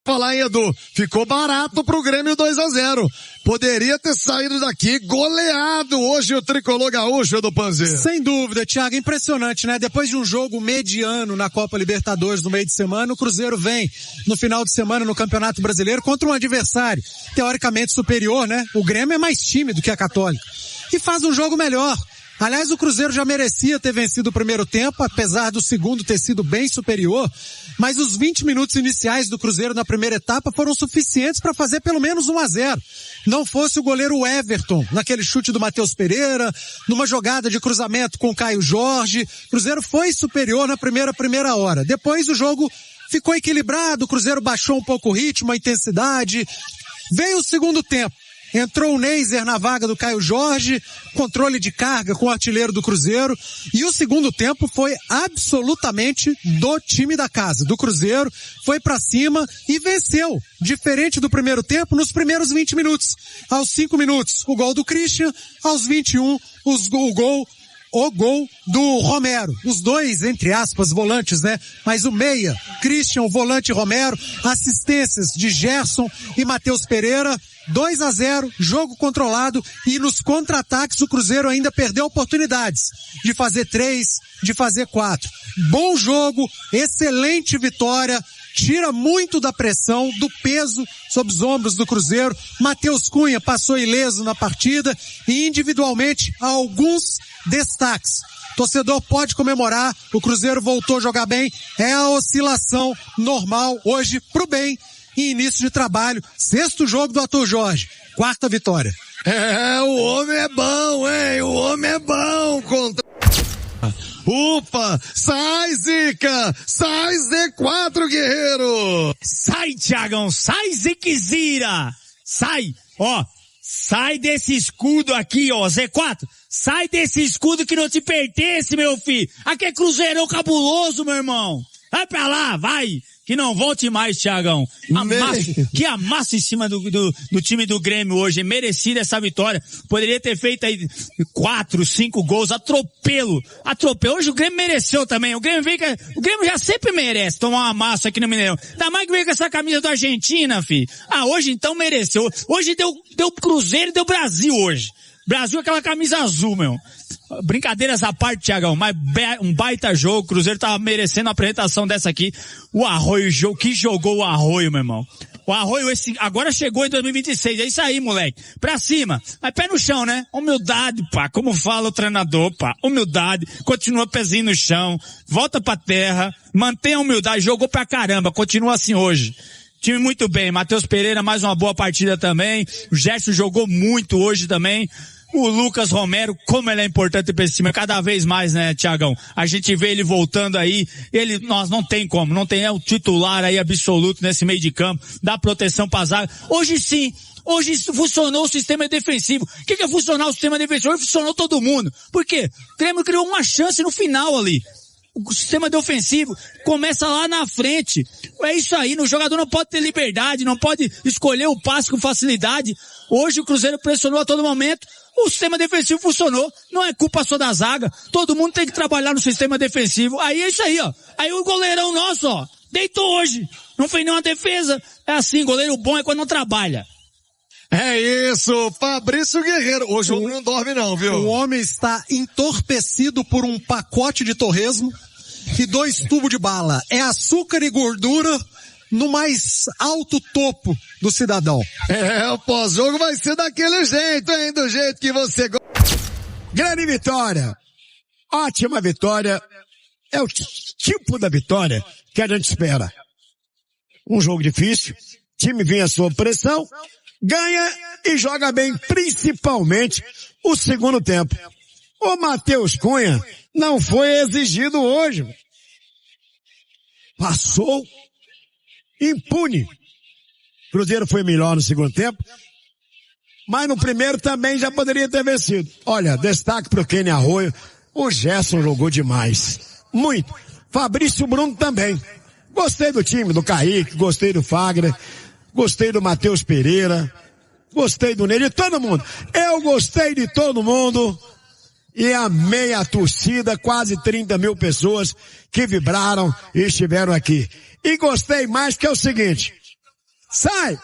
Falar em Edu, ficou barato pro Grêmio 2-0. Poderia ter saído daqui goleado hoje o tricolor gaúcho do Panzer. Sem dúvida, Thiago, impressionante, né? Depois de um jogo mediano na Copa Libertadores no meio de semana, o Cruzeiro vem no final de semana no Campeonato Brasileiro contra um adversário teoricamente superior, né? O Grêmio é mais tímido que a Católica e faz um jogo melhor. Aliás, o Cruzeiro já merecia ter vencido o primeiro tempo, apesar do segundo ter sido bem superior, mas os 20 minutos iniciais do Cruzeiro na primeira etapa foram suficientes para fazer pelo menos 1-0. Não fosse o goleiro Everton, naquele chute do Matheus Pereira, numa jogada de cruzamento com o Caio Jorge, o Cruzeiro foi superior na primeira hora. Depois o jogo ficou equilibrado, o Cruzeiro baixou um pouco o ritmo, a intensidade. Veio o segundo tempo. Entrou o Neiser na vaga do Caio Jorge, controle de carga com o artilheiro do Cruzeiro, e o segundo tempo foi absolutamente do time da casa, do Cruzeiro, foi pra cima e venceu, diferente do primeiro tempo, nos primeiros 20 minutos. Aos 5 minutos, o gol do Christian, aos 21, o gol do Romero. Os dois, entre aspas, volantes, né? Mas o meia, Christian, o volante Romero, assistências de Gerson e Matheus Pereira, 2-0, jogo controlado, e nos contra-ataques o Cruzeiro ainda perdeu oportunidades de fazer 3, de fazer 4. Bom jogo, excelente vitória, tira muito da pressão, do peso sobre os ombros do Cruzeiro. Matheus Cunha passou ileso na partida e individualmente alguns destaques. Torcedor pode comemorar, o Cruzeiro voltou a jogar bem, é a oscilação normal hoje pro bem e início de trabalho. 6º jogo do Arthur Jorge, 4ª vitória. O homem é bom, hein? O homem é bom contra... Ufa! Sai, Zica! Sai, Z4, guerreiro! Sai, Thiagão! Sai, Ziquezira! Sai! Ó! Sai desse escudo aqui, ó, Z4. Sai desse escudo que não te pertence, meu filho. Aqui é Cruzeirão cabuloso, meu irmão. Vai pra lá, vai. Que não volte mais, Thiagão. Que amassa em cima do time do Grêmio hoje. Merecida essa vitória. Poderia ter feito aí 4, 5 gols. Atropelo. Hoje o Grêmio mereceu também. O Grêmio já sempre merece tomar uma massa aqui no Mineirão. Ainda mais que veio com essa camisa da Argentina, filho. Hoje então mereceu. Hoje deu Cruzeiro e deu Brasil hoje. Brasil aquela camisa azul, meu. Brincadeiras à parte, Thiagão, mas um baita jogo. O Cruzeiro tava merecendo a apresentação dessa aqui. O Arroio, que jogou o Arroio, meu irmão. O Arroio agora chegou em 2026. É isso aí, moleque. Pra cima. Mas pé no chão, né? Humildade, pá. Como fala o treinador, pá. Humildade. Continua pezinho no chão. Volta pra terra. Mantém a humildade. Jogou pra caramba. Continua assim hoje. Time muito bem. Matheus Pereira, mais uma boa partida também. O Gerson jogou muito hoje também. O Lucas Romero, como ele é importante pra esse time, cada vez mais, né, Thiagão? A gente vê ele voltando aí, nós não tem como, não tem, é o titular aí absoluto nesse meio de campo, dá proteção pra zaga. Hoje sim, hoje funcionou o sistema defensivo. O que é funcionar o sistema defensivo? Hoje funcionou todo mundo. Por quê? O Grêmio criou uma chance no final ali. O sistema defensivo começa lá na frente. É isso aí, o jogador não pode ter liberdade, não pode escolher o passe com facilidade. Hoje o Cruzeiro pressionou a todo momento. O sistema defensivo funcionou. Não é culpa só da zaga. Todo mundo tem que trabalhar no sistema defensivo. Aí é isso aí, ó. Aí o goleirão nosso, ó, deitou hoje. Não fez nenhuma defesa. É assim, goleiro bom é quando não trabalha. É isso, Fabrício Guerreiro. Hoje o homem não dorme não, viu? O homem está entorpecido por um pacote de torresmo e 2 tubos de bala. É açúcar e gordura no mais alto topo do cidadão. O pós-jogo vai ser daquele jeito, hein? Do jeito que você gosta. Grande vitória. Ótima vitória. É o tipo da vitória que a gente espera. Um jogo difícil. Time vinha sob pressão. Ganha e joga bem, principalmente o segundo tempo. O Matheus Cunha não foi exigido hoje. Passou impune. Cruzeiro foi melhor no segundo tempo, mas no primeiro também já poderia ter vencido. Olha, destaque pro Kenny Arroio. O Gerson jogou demais. Muito. Fabrício Bruno também. Gostei do time, do Kaique, gostei do Fagner. Gostei do Matheus Pereira, gostei do Ney, de todo mundo. Eu gostei de todo mundo e amei a torcida, quase 30 mil pessoas que vibraram e estiveram aqui. E gostei mais que é o seguinte, Sai!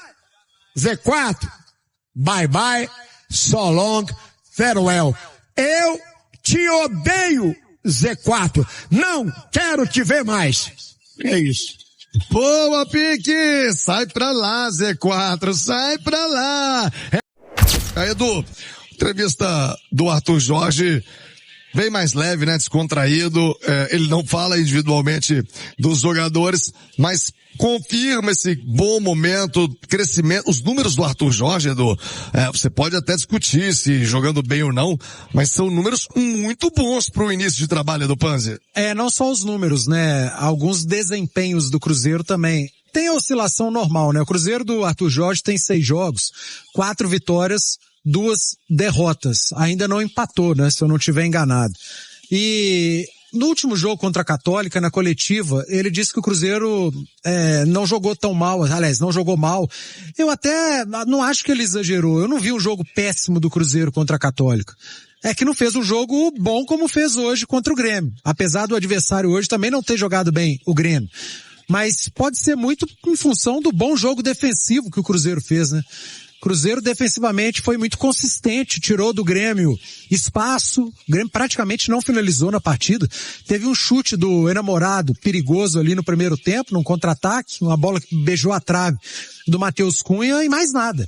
Z4, bye bye, so long, farewell. Eu te odeio, Z4. Não quero te ver mais. É isso. Boa, Pique! Sai pra lá, Z4, sai pra lá! Aí, Edu, entrevista do Arthur Jorge, bem mais leve, né? Descontraído. Ele não fala individualmente dos jogadores, mas confirma esse bom momento, crescimento. Os números do Arthur Jorge, Edu, você pode até discutir se jogando bem ou não, mas são números muito bons pro início de trabalho do Panzi. Não só os números, né? Alguns desempenhos do Cruzeiro também. Tem a oscilação normal, né? O Cruzeiro do Arthur Jorge tem 6 jogos, 4 vitórias, 2 derrotas. Ainda não empatou, né? Se eu não estiver enganado. E no último jogo contra a Católica, na coletiva, ele disse que o Cruzeiro não jogou tão mal, aliás, não jogou mal. Eu até não acho que ele exagerou. Eu não vi um jogo péssimo do Cruzeiro contra a Católica. É que não fez um jogo bom como fez hoje contra o Grêmio. Apesar do adversário hoje também não ter jogado bem o Grêmio. Mas pode ser muito em função do bom jogo defensivo que o Cruzeiro fez, né? Cruzeiro defensivamente foi muito consistente, tirou do Grêmio espaço, o Grêmio praticamente não finalizou na partida. Teve um chute do enamorado perigoso ali no primeiro tempo, num contra-ataque, uma bola que beijou a trave do Matheus Cunha e mais nada.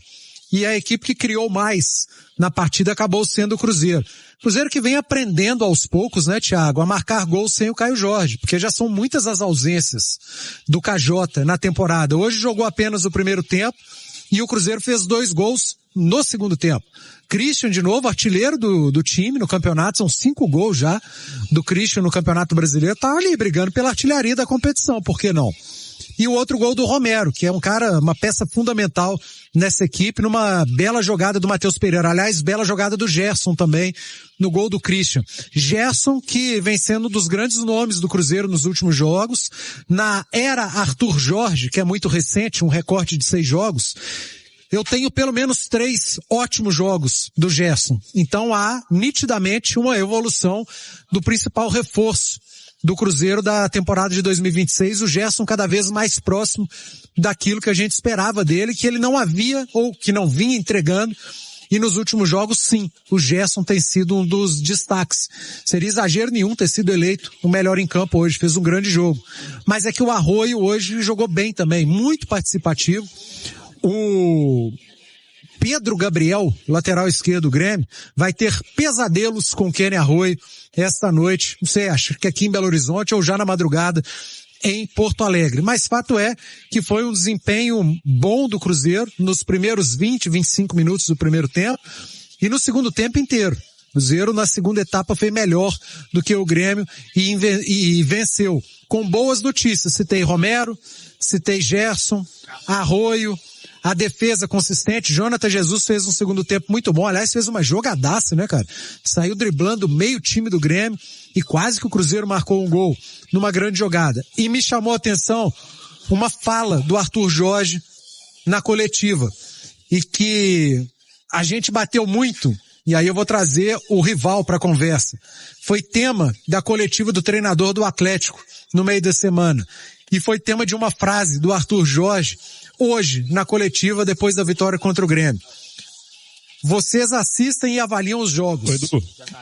E a equipe que criou mais na partida acabou sendo o Cruzeiro. Cruzeiro que vem aprendendo aos poucos, né, Thiago, a marcar gols sem o Caio Jorge, porque já são muitas as ausências do KJ na temporada. Hoje jogou apenas o primeiro tempo, e o Cruzeiro fez 2 gols no segundo tempo. Christian, de novo, artilheiro do time no campeonato, são 5 gols já do Christian no Campeonato Brasileiro, tá ali brigando pela artilharia da competição, por que não? E o outro gol do Romero, que é um cara, uma peça fundamental nessa equipe, numa bela jogada do Matheus Pereira. Aliás, bela jogada do Gerson também, no gol do Christian. Gerson, que vem sendo um dos grandes nomes do Cruzeiro nos últimos jogos. Na era Arthur Jorge, que é muito recente, um recorte de 6 jogos, eu tenho pelo menos 3 ótimos jogos do Gerson. Então há nitidamente uma evolução do principal reforço do Cruzeiro da temporada de 2026, o Gerson cada vez mais próximo daquilo que a gente esperava dele, que ele não havia ou que não vinha entregando, e nos últimos jogos sim, o Gerson tem sido um dos destaques. Seria exagero nenhum ter sido eleito o melhor em campo hoje, fez um grande jogo. Mas é que o Arroio hoje jogou bem também, muito participativo. O Pedro Gabriel, lateral esquerdo do Grêmio, vai ter pesadelos com Kenny Arroio esta noite, não sei, acho que aqui em Belo Horizonte ou já na madrugada em Porto Alegre. Mas fato é que foi um desempenho bom do Cruzeiro nos primeiros 20, 25 minutos do primeiro tempo e no segundo tempo inteiro. O Cruzeiro na segunda etapa foi melhor do que o Grêmio e venceu. Com boas notícias, citei Romero, citei Gerson, Arroio, a defesa consistente. Jonathan Jesus fez um segundo tempo muito bom. Aliás, fez uma jogadaça, né, cara? Saiu driblando meio time do Grêmio e quase que o Cruzeiro marcou um gol numa grande jogada. E me chamou a atenção uma fala do Arthur Jorge na coletiva. E que a gente bateu muito. E aí eu vou trazer o rival para a conversa. Foi tema da coletiva do treinador do Atlético no meio da semana. E foi tema de uma frase do Arthur Jorge hoje, na coletiva, depois da vitória contra o Grêmio. Vocês assistem e avaliam os jogos.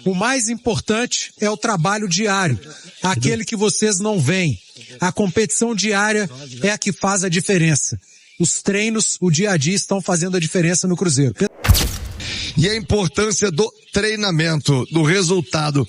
O mais importante é o trabalho diário, aquele que vocês não veem. A competição diária é a que faz a diferença. Os treinos, o dia a dia estão fazendo a diferença no Cruzeiro. E a importância do treinamento, do resultado.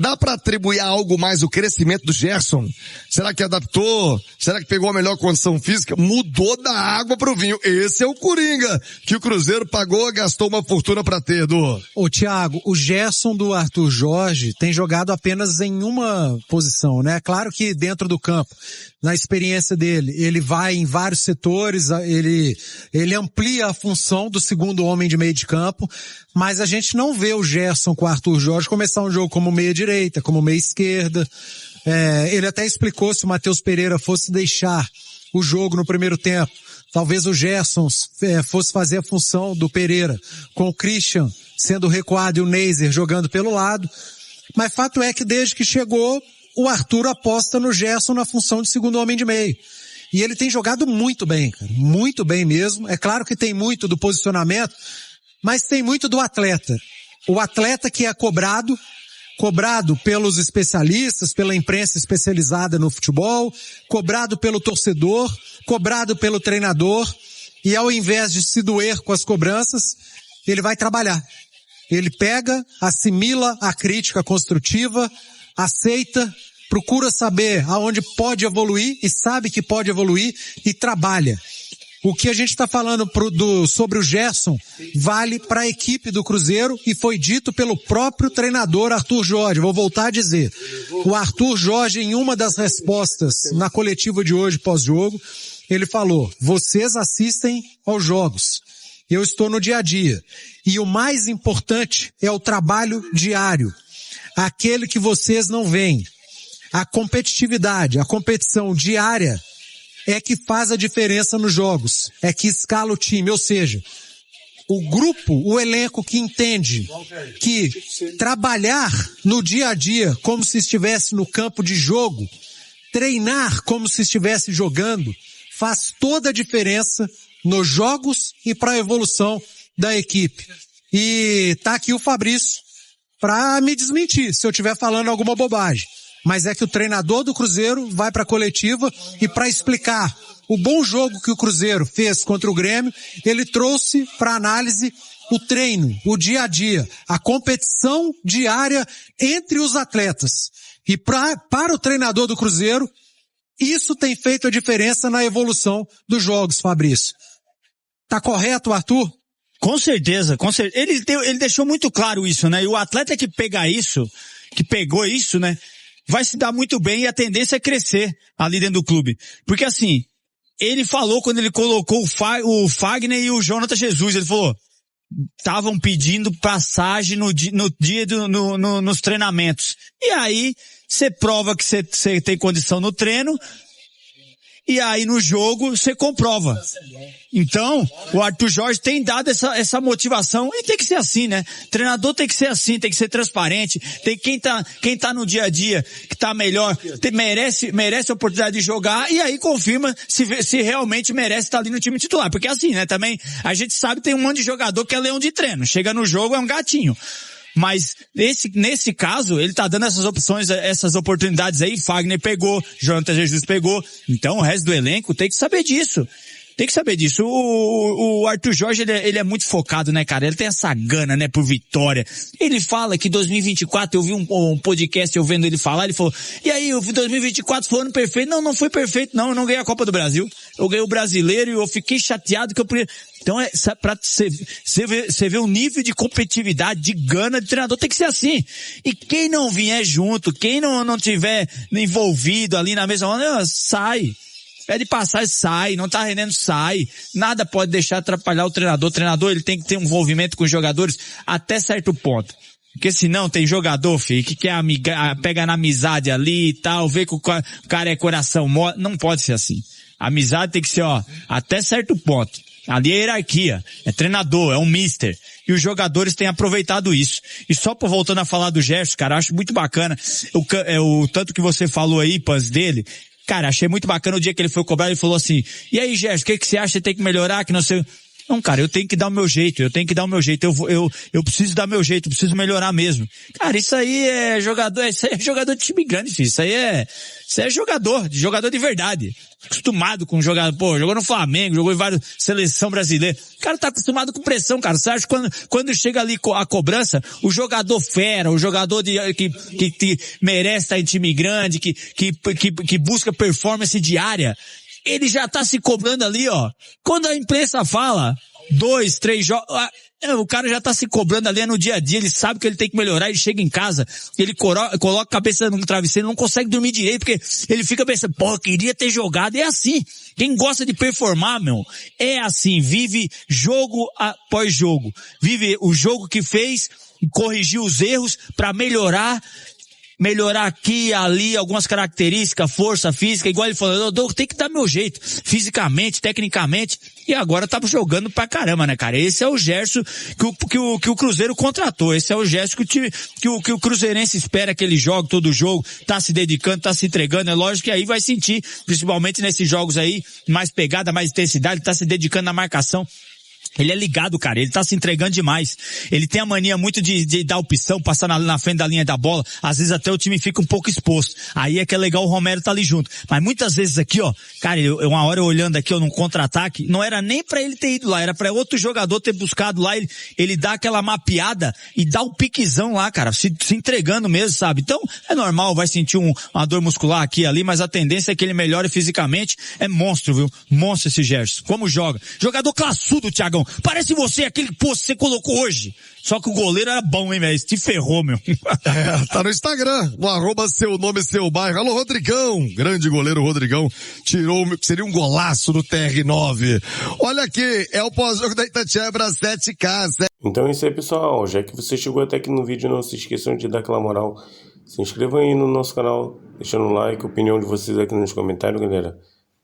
Dá para atribuir a algo mais o crescimento do Gerson? Será que adaptou? Será que pegou a melhor condição física? Mudou da água pro vinho. Esse é o Coringa que o Cruzeiro pagou e gastou uma fortuna para ter, Edu. Ô Thiago, o Gerson do Arthur Jorge tem jogado apenas em uma posição, né? Claro que dentro do campo, na experiência dele, ele vai em vários setores, ele amplia a função do segundo homem de meio de campo, mas a gente não vê o Gerson com o Arthur Jorge começar um jogo como meia direita, como meia esquerda. Ele até explicou se o Matheus Pereira fosse deixar o jogo no primeiro tempo, talvez o Gerson fosse fazer a função do Pereira, com o Christian sendo recuado e o Neiser jogando pelo lado. Mas fato é que desde que chegou, o Arthur aposta no Gerson na função de segundo homem de meio. E ele tem jogado muito bem, cara. Muito bem mesmo. É claro que tem muito do posicionamento, mas tem muito do atleta. O atleta que é cobrado pelos especialistas, pela imprensa especializada no futebol, cobrado pelo torcedor, cobrado pelo treinador, e ao invés de se doer com as cobranças, ele vai trabalhar. Ele pega, assimila a crítica construtiva, aceita, procura saber aonde pode evoluir e sabe que pode evoluir e trabalha. O que a gente está falando sobre o Gerson vale para a equipe do Cruzeiro e foi dito pelo próprio treinador Arthur Jorge. Vou voltar a dizer. O Arthur Jorge, em uma das respostas na coletiva de hoje, pós-jogo, ele falou, vocês assistem aos jogos. Eu estou no dia a dia. E o mais importante é o trabalho diário. Aquele que vocês não veem. A competitividade, a competição diária é que faz a diferença nos jogos. É que escala o time. Ou seja, o grupo, o elenco que entende que trabalhar no dia a dia como se estivesse no campo de jogo, treinar como se estivesse jogando, faz toda a diferença nos jogos e para a evolução da equipe. E tá aqui o Fabrício para me desmentir se eu estiver falando alguma bobagem. Mas é que o treinador do Cruzeiro vai para a coletiva e para explicar o bom jogo que o Cruzeiro fez contra o Grêmio, ele trouxe para análise o treino, o dia a dia, a competição diária entre os atletas. E para o treinador do Cruzeiro, isso tem feito a diferença na evolução dos jogos, Fabrício. Tá correto, Arthur? Com certeza, com certeza. Ele deixou muito claro isso, né? E o atleta que pegou isso, né? Vai se dar muito bem e a tendência é crescer ali dentro do clube. Porque assim, ele falou quando ele colocou o Fagner e o Jonathan Jesus, ele falou, estavam pedindo passagem no dia nos treinamentos. E aí, você prova que você tem condição no treino, e aí no jogo você comprova. Então, o Arthur Jorge tem dado essa motivação, e tem que ser assim, né? Treinador tem que ser assim, tem que ser transparente, quem tá no dia a dia, que tá melhor, merece a oportunidade de jogar, e aí confirma se realmente merece estar ali no time titular. Porque assim, né, também, a gente sabe que tem um monte de jogador que é leão de treino, chega no jogo é um gatinho. Mas nesse caso, ele tá dando essas opções, essas oportunidades aí, Fagner pegou, Jonathan Jesus pegou, então o resto do elenco tem que saber disso. Tem que saber disso. O Arthur Jorge, ele é muito focado, né, cara? Ele tem essa gana, né, por vitória. Ele fala que 2024, eu vi um podcast eu vendo ele falar, ele falou, e aí, 2024 foi um ano perfeito? Não foi perfeito, não. Eu não ganhei a Copa do Brasil. Eu ganhei o Brasileiro e eu fiquei chateado que eu podia... Então, pra você ver o nível de competitividade, de gana de treinador, tem que ser assim. E quem não vier junto, quem não tiver envolvido ali na mesma onda, sai. Pede passagem, sai, não tá rendendo, sai. Nada pode deixar atrapalhar o treinador. O treinador, ele tem que ter um envolvimento com os jogadores até certo ponto. Porque senão tem jogador, filho, que quer pega na amizade ali e tal, vê que o cara é coração mole. Não pode ser assim. A amizade tem que ser, até certo ponto. Ali é hierarquia, é treinador, é um mister. E os jogadores têm aproveitado isso. E só voltando a falar do Gerson, cara, acho muito bacana o tanto que você falou aí, Pans, dele. Cara, achei muito bacana o dia que ele foi cobrar, ele falou assim, e aí, Gerson, o que você acha que tem que melhorar, que não sei... Não, cara, eu tenho que dar o meu jeito, eu preciso dar meu jeito, eu preciso melhorar mesmo. Cara, isso aí é jogador de time grande, filho, isso é jogador de verdade. Acostumado com jogador, jogou no Flamengo, jogou em várias seleção brasileira. O cara tá acostumado com pressão, cara. Você acha que quando chega ali a cobrança, o jogador fera, o jogador que merece estar em time grande, que busca performance diária, ele já tá se cobrando ali, Quando a imprensa fala 2, 3 jogos, o cara já tá se cobrando ali no dia a dia, ele sabe que ele tem que melhorar, ele chega em casa, ele coloca a cabeça no travesseiro, não consegue dormir direito, porque ele fica pensando, queria ter jogado. É assim. Quem gosta de performar, é assim, vive jogo após jogo. Vive o jogo que fez, corrigir os erros pra melhorar. melhorar aqui e ali algumas características, força física, igual ele falou, eu tenho que dar meu jeito, fisicamente, tecnicamente, e agora tá jogando pra caramba, né, cara? Esse é o Gerson que o Cruzeiro contratou, esse é o Gerson que o Cruzeirense espera que ele jogue todo jogo, tá se dedicando, tá se entregando, é lógico que aí vai sentir, principalmente nesses jogos aí, mais pegada, mais intensidade, tá se dedicando na marcação. Ele é ligado, cara, ele tá se entregando demais. Ele tem a mania muito de dar opção, passar na frente da linha da bola. Às vezes até o time fica um pouco exposto. Aí é que é legal o Romero tá ali junto. Mas muitas vezes aqui, ó, cara, uma hora eu olhando aqui, ó, num contra-ataque, não era nem pra ele ter ido lá, era pra outro jogador ter buscado lá, ele dá aquela mapeada e dá um piquezão lá, cara, se entregando mesmo, sabe? Então, é normal, vai sentir uma dor muscular aqui e ali, mas a tendência é que ele melhore fisicamente. É monstro, viu? Monstro esse Gerson. Como joga? Jogador classudo, Thiagão. Parece você, aquele post que você colocou hoje. Só que o goleiro era bom, hein, velho? Te ferrou, meu. Tá no Instagram, no @ seu nome, seu bairro. Alô, Rodrigão. Grande goleiro Rodrigão. Tirou, seria um golaço do TR9. Olha aqui, é o pós-jogo da Itatiaia 7K. Então é isso aí, pessoal. Já que você chegou até aqui no vídeo, não se esqueçam de dar aquela moral. Se inscrevam aí no nosso canal, deixando um like, opinião de vocês aqui nos comentários, galera.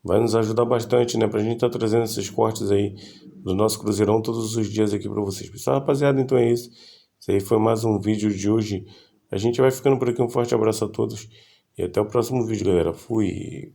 Vai nos ajudar bastante, né? Pra gente tá trazendo esses cortes aí do nosso Cruzeirão todos os dias aqui pra vocês. Pessoal, rapaziada, então é isso. Esse aí foi mais um vídeo de hoje. A gente vai ficando por aqui. Um forte abraço a todos. E até o próximo vídeo, galera. Fui!